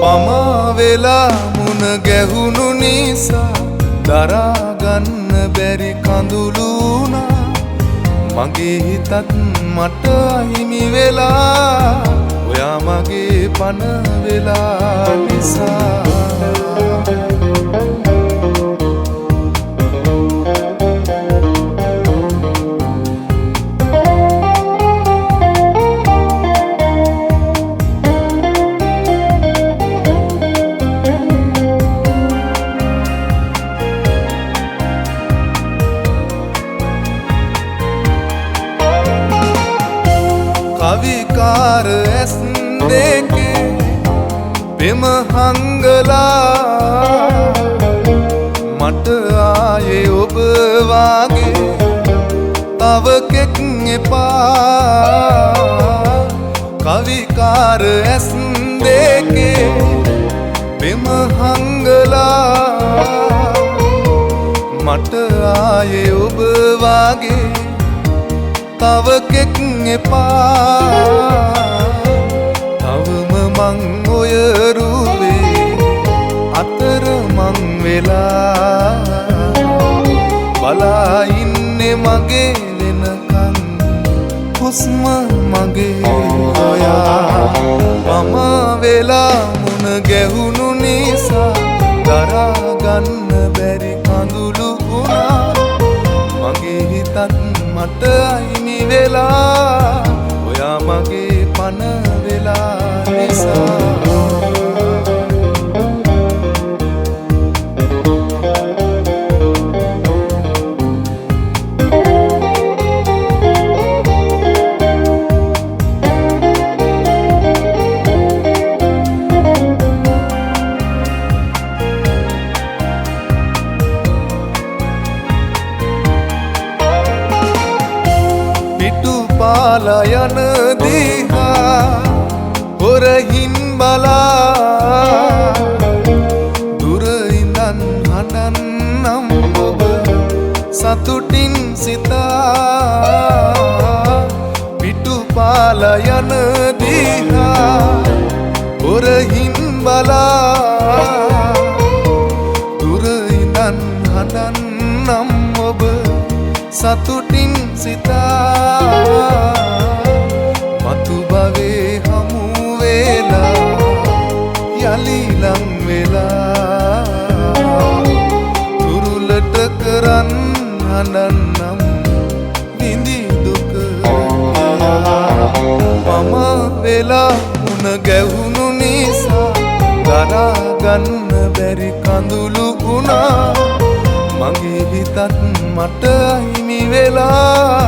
පමා වෙලා මුණ ගැහුණු නිසා දරාගන්න බැරි කඳුළු වුණා මගේ හිතත් මට අහිමි වෙලා ඔයා මගේ පණ වෙලා නිසා කවිකාර ඇස් දෙකේ පෙම හංගලා මට ආයේ ඔබ වාගේ තව කෙක් එපා කවිකාර ඇස් දෙකේ පෙම හංගලා මට ආයේ ඔබ වාගේ තව කෙක් එපා තවම මං ඔය රුවේ අතර මං වෙලා බලා ඉන්නේ මගේ වෙනකන් හුස්ම මගේ ඔයා මම වෙලා මුණ ගැහුණු නිසා දරාගන්න බැරි කඳුළු වුණා මගේ හිතත් මට අහිමි වෙලා ඔයා මගේ පණ වෙලා නිසා පාලා යන දිහා හොරහින් බලා දුර ඉඳන් හඬන්නම් ඔබ සතුටින් සිතා පිටු පාලා යන දිහා හොරහින් බලා දුර ඉඳන් හඬන්නම් ඔබ සතුටින් සිතා මතු භවේ හමු වෙලා යලි ලං වෙලා තුරුලට කරන් හඬන්නම් විඳි දුක මම වෙලා මුණ ගැහුණු නිසා දරාගන්න බැරි කඳුළු වුණා මගේ හිතත් මට අහිමි වෙලා